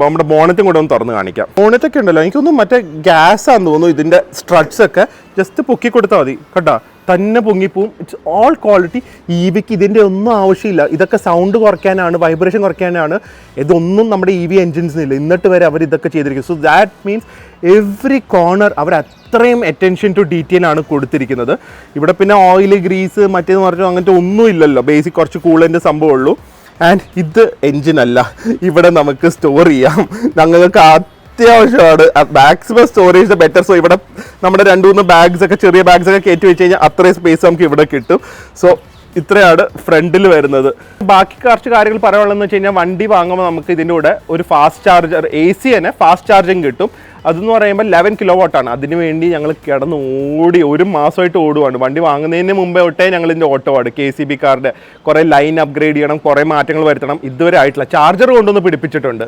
നമ്മുടെ ബോണറ്റും കൂടെ ഒന്ന് തുറന്ന് കാണിക്കാം. ബോണറ്റൊക്കെ ഉണ്ടല്ലോ, എനിക്കൊന്നും മറ്റേ ഗ്യാസ് ആണെന്ന് തോന്നുന്നു. ഇതിൻ്റെ സ്ട്രട്സ് ഒക്കെ ജസ്റ്റ് പൊക്കി കൊടുത്താൽ മതി കേട്ടോ, തന്നെ പൊങ്ങിപ്പോവും. It's all quality. EVക്ക് ഇതിൻ്റെ ഒന്നും ആവശ്യമില്ല. ഇതൊക്കെ സൗണ്ട് കുറയ്ക്കാനാണ്, വൈബ്രേഷൻ കുറയ്ക്കാനാണ്. ഇതൊന്നും നമ്മുടെ EV എൻജിൻസിനില്ല, എന്നിട്ട് വരെ അവർ ഇതൊക്കെ ചെയ്തിരിക്കും. So that means every corner അവർ അത്രയും അറ്റൻഷൻ ടു ഡീറ്റെയിൽ ആണ് കൊടുത്തിരിക്കുന്നത്. ഇവിടെ പിന്നെ ഓയിൽ, ഗ്രീസ്, മറ്റേന്ന് പറഞ്ഞാൽ അങ്ങനത്തെ ഒന്നും ഇല്ലല്ലോ, ബേസിക് കുറച്ച് കൂളൻ്റെ സംഭവമുള്ളൂ. ആൻഡ് ഇത് എൻജിനല്ല, ഇവിടെ നമുക്ക് സ്റ്റോർ ചെയ്യാം. ഞങ്ങൾക്ക് അത്യാവശ്യമാണ് മാക്സിമം സ്റ്റോറേജ് ബെറ്റർ. സോ ഇവിടെ നമ്മുടെ 2-3 ബാഗ്സ് ഒക്കെ, ചെറിയ ബാഗ്സ് ഒക്കെ കയറ്റി വെച്ച് കഴിഞ്ഞാൽ അത്രയും സ്പേസ് നമുക്ക് ഇവിടെ കിട്ടും. സോ ഇത്രയാണ് ഫ്രണ്ടിൽ വരുന്നത്. ബാക്കി കുറച്ച് കാര്യങ്ങൾ പറയാനുള്ളതെന്ന് വെച്ച് കഴിഞ്ഞാൽ, വണ്ടി വാങ്ങുമ്പോൾ നമുക്ക് ഇതിൻ്റെ കൂടെ ഒരു ഫാസ്റ്റ് ചാർജർ, AC തന്നെ ഫാസ്റ്റ് ചാർജിങ് കിട്ടും. അതെന്ന് പറയുമ്പോൾ 11 kW ആണ്. അതിന് വേണ്ടി ഞങ്ങൾ കിടന്ന് ഓടി 1 മാസമായിട്ട് ഓടുവാണ്. വണ്ടി വാങ്ങുന്നതിന് മുമ്പേ തൊട്ടേ ഞങ്ങൾ ഇതിൻ്റെ ഓട്ടോമാണ്. KCB കാറിൻ്റെ കുറേ ലൈൻ അപ്ഗ്രേഡ് ചെയ്യണം, കുറേ മാറ്റങ്ങൾ വരുത്തണം. ഇതുവരെ ആയിട്ടില്ല. ചാർജർ കൊണ്ടൊന്ന് പിടിപ്പിച്ചിട്ടുണ്ട്.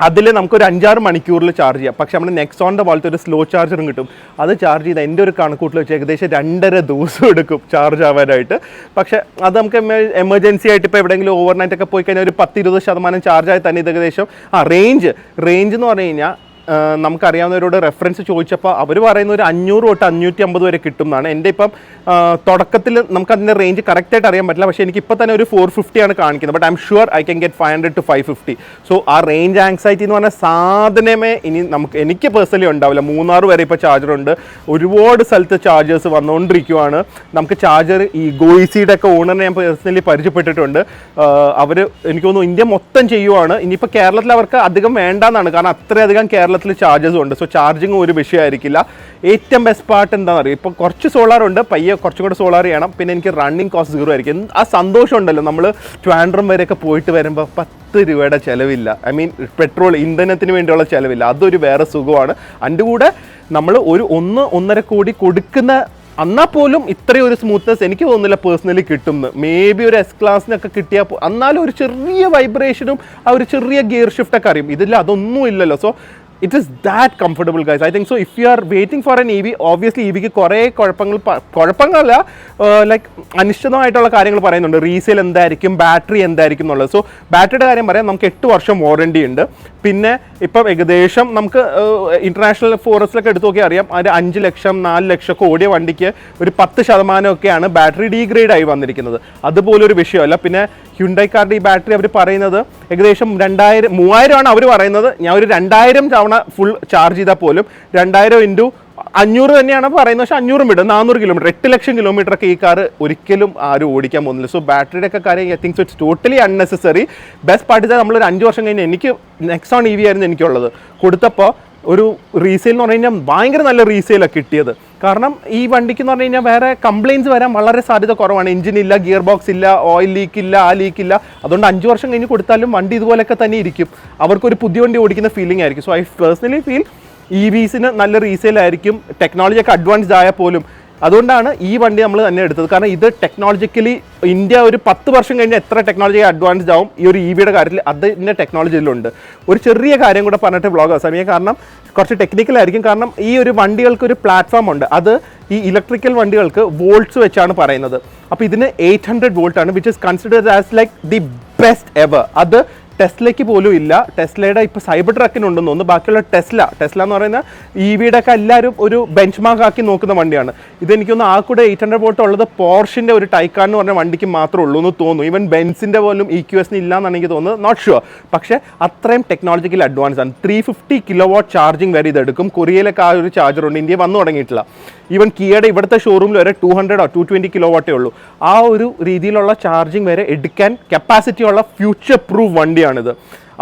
അതിൽ നമുക്കൊരു 5-6 മണിക്കൂറിൽ ചാർജ് ചെയ്യാം. പക്ഷേ നമ്മുടെ നെക്സോണിൻ്റെ പോലത്തെ ഒരു സ്ലോ ചാർജറും കിട്ടും. അത് ചാർജ് ചെയ്ത് എൻ്റെ ഒരു കണക്കൂട്ടിൽ വെച്ച് ഏകദേശം 2.5 ദിവസം എടുക്കും ചാർജ് ആവാനായിട്ട്. പക്ഷേ അത് നമുക്ക് എമർജൻസി ആയിട്ട് ഇപ്പോൾ എവിടെയെങ്കിലും ഓവർനൈറ്റ് ഒക്കെ പോയി കഴിഞ്ഞാൽ ഒരു 10-20% ചാർജായി തന്നെ ഇത് ഏകദേശം റേഞ്ച് എന്ന് പറഞ്ഞു കഴിഞ്ഞാൽ നമുക്കറിയാവുന്നവരോട് റെഫറൻസ് ചോദിച്ചപ്പോൾ അവർ പറയുന്ന ഒരു 500 തൊട്ട് 550 വരെ കിട്ടും എന്നാണ്. എൻ്റെ ഇപ്പം തുടക്കത്തിൽ നമുക്കതിൻ്റെ റേഞ്ച് കറക്റ്റായിട്ട് അറിയാൻ പറ്റില്ല. പക്ഷേ എനിക്കിപ്പോൾ തന്നെ ഒരു 450 ആണ് കാണിക്കുന്നത്. But I am sure I can get 500 to 550. So ആ റേഞ്ച് ആങ്സൈറ്റി എന്ന് പറഞ്ഞ സാധനമേ ഇനി എനിക്ക് പേഴ്സണലി ഉണ്ടാവില്ല. 3 വരെ ഇപ്പോൾ ചാർജറുണ്ട്. ഒരുപാട് സ്ഥലത്ത് ചാർജേഴ്സ് വന്നുകൊണ്ടിരിക്കുവാണ്. നമുക്ക് ചാർജർ ഈ ഗോയിസിയുടെ ഒക്കെ ഓണറിനെ ഞാൻ പേഴ്സണലി പരിചയപ്പെട്ടിട്ടുണ്ട്. അവർ എനിക്ക് തോന്നുന്നു ഇന്ത്യ മൊത്തം ചെയ്യുവാണ്. ഇനിയിപ്പോൾ കേരളത്തിൽ അവർക്ക് അധികം വേണ്ടെന്നാണ്, കാരണം അത്രയധികം കേരളത്തിൽ ചാർജസ് ഉണ്ട്. സോ ചാർജിങ് ഒരു വിഷയമായിരിക്കില്ല. ഏറ്റവും ബെസ്റ്റ് പാർട്ട് എന്താണെന്ന് അറിയാം, ഇപ്പോൾ കുറച്ച് സോളാർ ഉണ്ട്, പയ്യെ കുറച്ചും കൂടെ സോളാർ ചെയ്യണം. പിന്നെ എനിക്ക് റണ്ണിങ് കോസ്റ്റ് 0 ആയിരിക്കും. ആ സന്തോഷം ഉണ്ടല്ലോ, നമ്മൾ ട്രിവാൻഡ്രം വരെയൊക്കെ പോയിട്ട് വരുമ്പോൾ 10 രൂപയുടെ ചിലവില്ല. ഐ മീൻ പെട്രോൾ, ഇന്ധനത്തിന് വേണ്ടിയുള്ള ചിലവില്ല. അതൊരു വേറെ സുഖമാണ്. അതിൻ്റെ കൂടെ നമ്മൾ ഒരു 1-1.5 കോടി കൊടുക്കുന്ന എന്നാൽ പോലും ഇത്രയും ഒരു സ്മൂത്ത്നെസ് എനിക്ക് തോന്നുന്നില്ല പേഴ്സണലി കിട്ടുമെന്ന്. മേ ബി ഒരു S ക്ലാസ്സിനൊക്കെ കിട്ടിയാൽ എന്നാലും ഒരു ചെറിയ വൈബ്രേഷനും ആ ഒരു ചെറിയ ഗിയർ ഷിഫ്റ്റൊക്കെ അറിയും. ഇതില്ല, അതൊന്നും ഇല്ലല്ലോ. So it is that comfortable, guys. I think so. If you are waiting for an EV, obviously EVക്ക് കുറേ കുഴപ്പങ്ങളല്ല, ലൈക്ക് അനിശ്ചിതമായിട്ടുള്ള കാര്യങ്ങൾ പറയുന്നുണ്ട്. റീസെയിൽ എന്തായിരിക്കും, ബാറ്ററി എന്തായിരിക്കും എന്നുള്ളത്. സോ ബാറ്ററിയുടെ കാര്യം പറയാം, നമുക്ക് 8 വർഷം വാറണ്ടി ഉണ്ട്. പിന്നെ ഇപ്പം ഏകദേശം നമുക്ക് ഇൻ്റർനാഷണൽ ഫോറസ്റ്റിലൊക്കെ എടുത്ത് നോക്കിയാൽ അറിയാം, ഒരു 5 ലക്ഷം 4 ലക്ഷം ഒക്കെ ഓടിയ വണ്ടിക്ക് ഒരു 10% ബാറ്ററി ഡീഗ്രേഡ് ആയി വന്നിരിക്കുന്നത്. അതുപോലൊരു വിഷയമല്ല. പിന്നെ ഹ്യുണ്ടായി കാറിൻ്റെ ഈ ബാറ്ററി അവർ പറയുന്നത് ഏകദേശം 3000 ആണ് അവർ പറയുന്നത്. ഞാൻ ഒരു 2000 തവണ ഫുൾ ചാർജ് ചെയ്താൽ പോലും 2000 × 500 തന്നെയാണ് പറയുന്നത്. പക്ഷേ 500 വിടും, 400 കിലോമീറ്റർ, 8 ലക്ഷം കിലോമീറ്ററൊക്കെ ഈ കാർ ഒരിക്കലും ആരും ഓടിക്കാൻ പോകുന്നില്ല. സോ ബാറ്ററിയുടെ ഒക്കെ കാര്യം I think so it's totally unnecessary. Best part ചെയ്താൽ നമ്മളൊരു 5 വർഷം കഴിഞ്ഞ് എനിക്ക് നെക്സോൺ EV ആയിരുന്നു എനിക്കുള്ളത്. കൊടുത്തപ്പോൾ ഒരു റീസെയിൽ എന്ന് പറഞ്ഞു കഴിഞ്ഞാൽ ഭയങ്കര നല്ല റീസെയിലാണ് കിട്ടിയത്. കാരണം ഈ വണ്ടിക്ക് എന്ന് പറഞ്ഞു കഴിഞ്ഞാൽ വേറെ കംപ്ലയിൻറ്റ്സ് വരാൻ വളരെ സാധ്യത കുറവാണ്. എഞ്ചിനില്ല, ഗിയർ ബോക്സ് ഇല്ല, ഓയിൽ ലീക്കില്ല, ആ ലീക്കില്ല. അതുകൊണ്ട് 5 വർഷം കഴിഞ്ഞ് കൊടുത്താലും വണ്ടി ഇതുപോലെയൊക്കെ തന്നെ ഇരിക്കും. അവർക്കൊരു പുതിയ വണ്ടി ഓടിക്കുന്ന ഫീലിംഗ് ആയിരിക്കും. സോ ഐ പേഴ്സണലി ഫീൽ EVസിന് നല്ല റീസെയിലായിരിക്കും. ടെക്നോളജിയൊക്കെ അഡ്വാൻസ്ഡ് ആയാൽ പോലും അതുകൊണ്ടാണ് ഈ വണ്ടി നമ്മൾ തന്നെ എടുത്തത്. കാരണം ഇത് ടെക്നോളജിക്കലി ഇന്ത്യ ഒരു 10 വർഷം കഴിഞ്ഞ് എത്ര ടെക്നോളജി അഡ്വാൻസ്ഡ് ആവും ഈ ഒരു EVയുടെ കാര്യത്തിൽ, അതിൻ്റെ ടെക്നോളജിയിലുണ്ട്. ഒരു ചെറിയ കാര്യം കൂടെ പറഞ്ഞിട്ട് വ്ളോഗ് അവസാനിക്കുക. കാരണം കുറച്ച് ടെക്നിക്കലായിരിക്കും. കാരണം ഈ ഒരു വണ്ടികൾക്ക് ഒരു പ്ലാറ്റ്ഫോം ഉണ്ട്. അത് ഈ ഇലക്ട്രിക്കൽ വണ്ടികൾക്ക് വോൾട്ട്സ് വെച്ചാണ് പറയുന്നത്. അപ്പോൾ ഇതിന് 800 വോൾട്ട് ആണ്, which is considered as like the best ever. അത് ടെസ്ലയ്ക്ക് പോലും ഇല്ല. ടെസ്ലയുടെ ഇപ്പോൾ സൈബർ ട്രക്കിനുണ്ടെന്ന് തോന്നുന്നു. ബാക്കിയുള്ള ടെസ്ല എന്ന് പറയുന്ന EVയുടെ ഒക്കെ എല്ലാവരും ഒരു ബെഞ്ച് മാർക്ക് ആക്കി നോക്കുന്ന വണ്ടിയാണ്. ഇതെനിക്കൊന്ന് ആ കൂടെ 800 വോൾട്ട് ഉള്ളത് പോർഷിൻ്റെ ഒരു ടൈക്കാൻ എന്ന് പറഞ്ഞ വണ്ടിക്ക് മാത്രമേ ഉള്ളൂ എന്ന് തോന്നുന്നു. ഈവൻ ബെൻസിൻ്റെ പോലും EQSന് ഇല്ല എന്നാണ് എനിക്ക് തോന്നുന്നത്, നോട്ട് ഷുവർ. പക്ഷേ അത്രയും ടെക്നോളജിക്കൽ അഡ്വാൻസ് ആണ്. 350 kW ചാർജിങ് വരെ ഇതെടുക്കും. കൊറിയയിലൊക്കെ ആ ഒരു ചാർജറുണ്ട്, ഇന്ത്യ വന്നു തുടങ്ങിയിട്ടില്ല. ഈവൻ കിയയുടെ ഇവിടുത്തെ ഷോറൂമിൽ വരെ 200 or 220 kW ഉള്ളൂ. ആ ഒരു രീതിയിലുള്ള ചാർജിങ് വരെ എടുക്കാൻ കപ്പാസിറ്റി ഉള്ള ഫ്യൂച്ചർ പ്രൂഫ് വണ്ടിയാണിത്.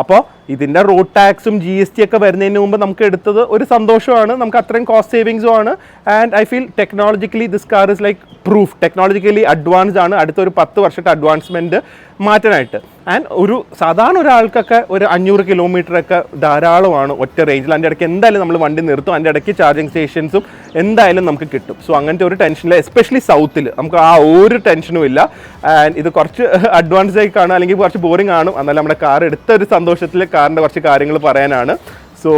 അപ്പോൾ ഇതിൻ്റെ റോഡ് ടാക്സും GST ഒക്കെ വരുന്നതിന് മുമ്പ് നമുക്ക് എടുത്തത് ഒരു സന്തോഷമാണ്, നമുക്ക് അത്രയും കോസ്റ്റ് സേവിങ്സും ആണ്. And I feel technologically this car is like proof, technologically advanced ആണ്. അടുത്തൊരു 10 വർഷത്തെ അഡ്വാൻസ്മെൻറ്റ് മാറ്റാനായിട്ട്. ആൻഡ് ഒരു സാധാരണ ഒരാൾക്കൊക്കെ ഒരു 500 കിലോമീറ്ററൊക്കെ ധാരാളമാണ് ഒറ്റ റേഞ്ചിൽ. അതിൻ്റെ ഇടയ്ക്ക് എന്തായാലും നമ്മൾ വണ്ടി നിർത്തും, അതിൻ്റെ ഇടയ്ക്ക് ചാർജിങ് സ്റ്റേഷൻസും എന്തായാലും നമുക്ക് കിട്ടും. സോ അങ്ങനത്തെ ഒരു ടെൻഷനില്ല, എസ്പെഷ്യലി സൗത്തിൽ നമുക്ക് ആ ഒരു ടെൻഷനും ഇല്ല. ആൻഡ് ഇത് കുറച്ച് അഡ്വാൻസ് ആയി കാണും, അല്ലെങ്കിൽ കുറച്ച് ബോറിംഗ് കാണും, എന്നാലും നമ്മുടെ കാർ എടുത്ത ഒരു സന്തോഷത്തിൽ കാറിൻ്റെ കുറച്ച് കാര്യങ്ങൾ പറയാനാണ്. സോ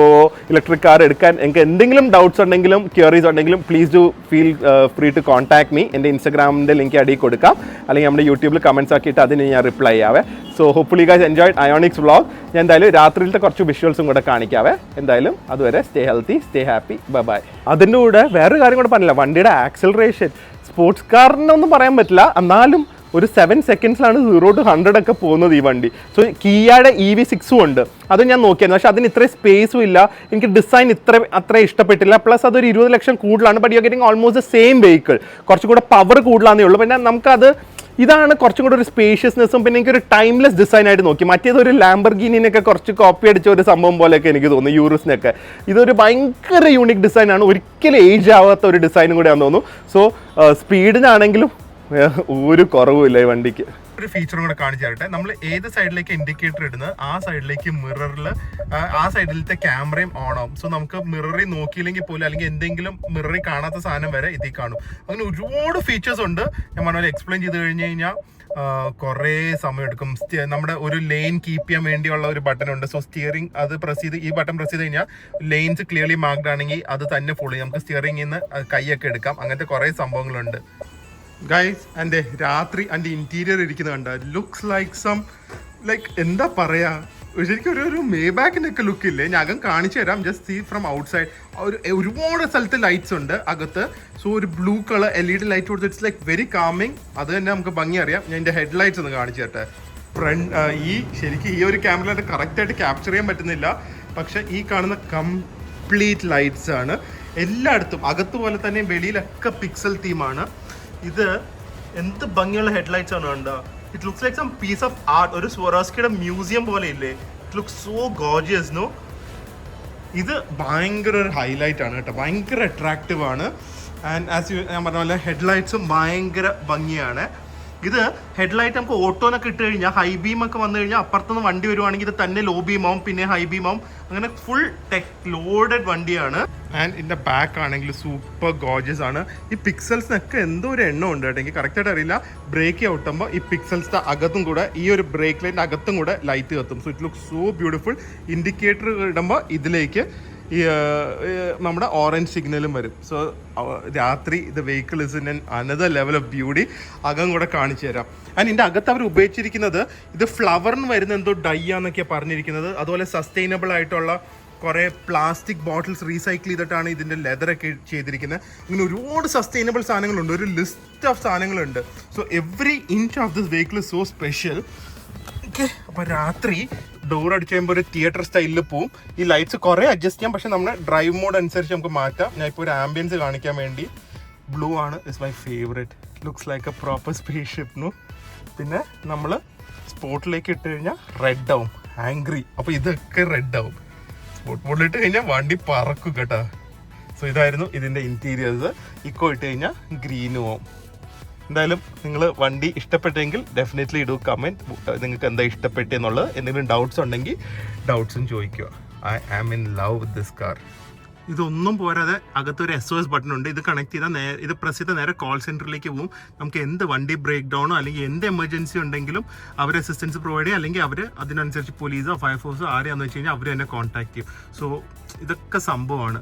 ഇലക്ട്രിക് കാർ എടുക്കാൻ എനിക്ക് എന്തെങ്കിലും ഡൗട്ട്സ് ഉണ്ടെങ്കിലും ക്യൂറീസ് ഉണ്ടെങ്കിലും please do feel free to contact me. എൻ്റെ ഇൻസ്റ്റാഗ്രാമിൻ്റെ ലിങ്ക് അടിയിൽ കൊടുക്കാം, അല്ലെങ്കിൽ നമ്മുടെ യൂട്യൂബിൽ കമൻറ്റ്സ് ആക്കിയിട്ട് അതിന് ഞാൻ റിപ്ലൈ ചെയ്യാവേ. So hopefully guys enjoyed Ioniq's vlog. ഞാൻ എന്തായാലും രാത്രിയിലത്തെ കുറച്ച് വിഷ്വൽസും കൂടെ കാണിക്കാവേ. എന്തായാലും അതുവരെ stay healthy, stay happy, bye. അതിൻ്റെ കൂടെ വേറൊരു കാര്യം കൂടെ പറഞ്ഞില്ല, വണ്ടിയുടെ ആക്സലറേഷൻ സ്പോർട്സ് കാറിനൊന്നും പറയാൻ പറ്റില്ല, എന്നാലും ഒരു 7 സെക്കൻഡ്സിലാണ് 0 to 100 ഒക്കെ പോകുന്നത് ഈ വണ്ടി. സോ കിയയുടെ EV6 ഉണ്ട്, അത് ഞാൻ നോക്കിയായിരുന്നു, പക്ഷേ അതിന് ഇത്രയും സ്പേസും ഇല്ല, എനിക്ക് ഡിസൈൻ അത്ര ഇഷ്ടപ്പെട്ടില്ല. പ്ലസ് അതൊരു 20 ലക്ഷം കൂടുതലാണ്, but you are getting almost the same vehicle. കുറച്ചും കൂടെ പവർ കൂടുതലാണെന്നേ ഉള്ളൂ. പിന്നെ നമുക്കത് ഇതാണ് കുറച്ചും കൂടെ ഒരു സ്പേഷ്യസ്നെസ്സും പിന്നെ എനിക്കൊരു ടൈംലെസ് ഡിസൈൻ ആയിട്ട് നോക്കി. മറ്റേതൊരു ലാംബർഗിനിനൊക്കെ കുറച്ച് കോപ്പി അടിച്ച ഒരു സംഭവം പോലെയൊക്കെ എനിക്ക് തോന്നുന്നു, യൂറിസിനൊക്കെ. ഇതൊരു ഭയങ്കര യൂണിക് ഡിസൈനാണ്, ഒരിക്കലും ഏജ് ആവാത്ത ഒരു ഡിസൈനും കൂടെയാണെന്ന് തോന്നുന്നു. സോ സ്പീഡിനാണെങ്കിലും ഒരു കുറവുമില്ല ഈ വണ്ടിക്ക്. ഒരു ഫീച്ചറും കൂടെ കാണിച്ചു തരട്ടെ. നമ്മൾ ഏത് സൈഡിലേക്ക് ഇൻഡിക്കേറ്റർ ഇടുന്നത് ആ സൈഡിലേക്ക് മിററിൽ ആ സൈഡിലത്തെ ക്യാമറയും ഓൺ ആവും. സോ നമുക്ക് മിററിൽ നോക്കിയില്ലെങ്കിൽ പോലും, അല്ലെങ്കിൽ എന്തെങ്കിലും മിററിൽ കാണാത്ത സാധനം വരെ ഇതിൽ കാണും. അങ്ങനെ ഒരുപാട് ഫീച്ചേഴ്സ് ഉണ്ട്. ഞാൻ പറഞ്ഞ എക്സ്പ്ലെയിൻ ചെയ്ത് കഴിഞ്ഞ് കഴിഞ്ഞാൽ കുറേ സമയം എടുക്കും. നമ്മുടെ ഒരു ലെയിൻ കീപ്പ് ചെയ്യാൻ വേണ്ടിയുള്ള ഒരു ബട്ടൺ ഉണ്ട്. സോ സ്റ്റിയറിംഗ് അത് പ്രസ് ചെയ്ത് ഈ ബട്ടൺ പ്രസ് ചെയ്ത് കഴിഞ്ഞാൽ ലെയിൻസ് ക്ലിയർലി മാർക്ഡ് ആണെങ്കിൽ അത് തന്നെ ഫോളോ ചെയ്യും. നമുക്ക് സ്റ്റിയറിംഗിൽ നിന്ന് കൈയൊക്കെ എടുക്കാം. അങ്ങനത്തെ കുറേ സംഭവങ്ങളുണ്ട് ഗൈസ്. എൻ്റെ രാത്രി എൻ്റെ ഇൻറ്റീരിയർ ഇരിക്കുന്നത് കണ്ട ലുക്സ് ലൈക്ക് എന്താ പറയാ, ശരിക്കും ഒരു മേബാക്കിൻ്റെ ഒക്കെ ലുക്കില്ലേ. ഞാൻ അകം കാണിച്ചു തരാം, just see from outside. ഒരുപാട് സ്ഥലത്ത് ലൈറ്റ്സ് ഉണ്ട് അകത്ത്. സോ ഒരു ബ്ലൂ കളർ LED ലൈറ്റ് കൊടുത്ത് ഇറ്റ്സ് ലൈക്ക് വെരി കാമിങ്. അത് തന്നെ നമുക്ക് ഭംഗി അറിയാം. ഞാൻ എൻ്റെ ഹെഡ് ലൈറ്റ്സ് ഒന്ന് കാണിച്ചു തരട്ടെ. ശരിക്കും ഈ ഒരു ക്യാമറ കറക്റ്റായിട്ട് ക്യാപ്ചർ ചെയ്യാൻ പറ്റുന്നില്ല, പക്ഷെ ഈ കാണുന്ന കംപ്ലീറ്റ് ലൈറ്റ്സ് ആണ് എല്ലായിടത്തും. അകത്ത് പോലെ തന്നെ വെളിയിലൊക്കെ പിക്സൽ തീമാണ്. ഇത് എന്ത് ഭംഗിയുള്ള ഹെഡ്ലൈറ്റ്സ് ആണ് കണ്ടോ. It looks like some piece of art. ഒരു സ്വറാസ്കിയുടെ മ്യൂസിയം പോലെ ഇല്ലേ. It looks so gorgeous no. ഇത് ഭയങ്കര ഒരു ഹൈലൈറ്റ് ആണ് കേട്ടോ, ഭയങ്കര അട്രാക്റ്റീവ് ആണ്. ആൻഡ് ഞാൻ പറഞ്ഞ പോലെ ഹെഡ്ലൈറ്റ്സും ഭയങ്കര ഭംഗിയാണ്. ഇത് ഹെഡ്ലൈറ്റ് നമുക്ക് ഓട്ടോന്നൊക്കെ ഇട്ട് കഴിഞ്ഞാൽ ഹൈ ബീം ഒക്കെ വന്നു കഴിഞ്ഞാൽ അപ്പുറത്തുനിന്ന് വണ്ടി വരുവാണെങ്കിൽ ഇത് തന്നെ ലോ ബീം ആവും, പിന്നെ ഹൈ ബീം ആവും. അങ്ങനെ ഫുൾ ലോഡഡ് വണ്ടിയാണ്. ആൻഡ് ഇതിൻ്റെ ബാക്ക് ആണെങ്കിൽ സൂപ്പർ ഗോർജിയസ് ആണ്. ഈ പിക്സൽസിനൊക്കെ എന്തോ ഒരു എണ്ണം ഉണ്ട് കേട്ടോ, എനിക്ക് കറക്റ്റായിട്ട് അറിയില്ല. ബ്രേക്ക് ഔട്ടുമ്പോൾ ഈ പിക്സൽസിൻ്റെ അകത്തും കൂടെ ഈ ഒരു ബ്രേക്ക് ലൈറ്റിൻ്റെ അകത്തും കൂടെ ലൈറ്റ് കത്തും. So it look so beautiful. Indicator ഇടുമ്പോൾ ഇതിലേക്ക് ഈ നമ്മുടെ ഓറഞ്ച് സിഗ്നലും വരും. സോ രാത്രി the vehicle is in another level of beauty. അകം കൂടെ കാണിച്ചു തരാം. ആൻഡ് ഇതിൻ്റെ അകത്ത് അവർ ഉപയോഗിച്ചിരിക്കുന്നത് ഇത് ഫ്ലവറിന് വരുന്ന എന്തോ ഡൈ ആണെന്നൊക്കെയാണ് പറഞ്ഞിരിക്കുന്നത്. അതുപോലെ സസ്റ്റൈനബിൾ ആയിട്ടുള്ള കുറേ പ്ലാസ്റ്റിക് ബോട്ടിൽസ് റീസൈക്കിൾ ചെയ്തിട്ടാണ് ഇതിൻ്റെ ലെതറൊക്കെ ചെയ്തിരിക്കുന്നത്. ഇങ്ങനെ ഒരുപാട് സസ്റ്റൈനബിൾ സാധനങ്ങളുണ്ട്, ഒരു ലിസ്റ്റ് ഓഫ് സാധനങ്ങളുണ്ട്. So every inch of this vehicle is so special. Okay, അപ്പോൾ രാത്രി ഡോർ അടിച്ച് കഴിയുമ്പോൾ ഒരു തിയേറ്റർ സ്റ്റൈലിൽ പോവും. ഈ ലൈറ്റ്സ് കുറേ അഡ്ജസ്റ്റ് ചെയ്യാം, പക്ഷെ നമ്മുടെ ഡ്രൈവ് മോഡ് അനുസരിച്ച് നമുക്ക് മാറ്റാം. ഞാൻ ഇപ്പോൾ ഒരു ആംബിയൻസ് കാണിക്കാൻ വേണ്ടി ബ്ലൂ ആണ് is my favourite. Looks like A proper space ship. പിന്നെ നമ്മൾ സ്പോട്ടിലേക്ക് ഇട്ട് കഴിഞ്ഞാൽ റെഡ് ആവും, ആംഗ്രി. അപ്പോൾ ഇതൊക്കെ റെഡ് ആവും. സ്പോട്ട് മോഡിൽ ഇട്ട് കഴിഞ്ഞാൽ വണ്ടി പറക്കും കേട്ടോ. സോ ഇതായിരുന്നു ഇതിൻ്റെ ഇൻറ്റീരിയേഴ്സ്. ഇക്കോ ഇട്ട് കഴിഞ്ഞാൽ ഗ്രീനും ആവും. എന്തായാലും നിങ്ങൾ വണ്ടി ഇഷ്ടപ്പെട്ടെങ്കിൽ ഡെഫിനറ്റ്ലി ഇടൂ കമൻറ്റ്, നിങ്ങൾക്ക് എന്താ ഇഷ്ടപ്പെട്ടെന്നുള്ളത്. എന്തെങ്കിലും ഡൗട്ട്സ് ഉണ്ടെങ്കിൽ ഡൗട്ട്സും ചോദിക്കുക. I am in love with this car. ഇതൊന്നും പോരാതെ അകത്തൊരു SOS ബട്ടൺ ഉണ്ട്. ഇത് കണക്ട് ചെയ്താൽ ഇത് പ്രസ് ചെയ്താൽ നേരെ കോൾ സെൻറ്ററിലേക്ക് പോകും. നമുക്ക് എന്ത് വണ്ടി ബ്രേക്ക് ഡൗണോ അല്ലെങ്കിൽ എന്ത് എമർജൻസി ഉണ്ടെങ്കിലും അവർ അസിസ്റ്റൻസ് പ്രൊവൈഡ് ചെയ്യും, അല്ലെങ്കിൽ അവർ അതിനനുസരിച്ച് പോലീസോ ഫയർഫോഴ്സോ ആരെയാണെന്ന് വെച്ച് കഴിഞ്ഞാൽ അവർ തന്നെ കോൺടാക്ട് ചെയ്യും. സോ ഇതൊക്കെ സംഭവമാണ്.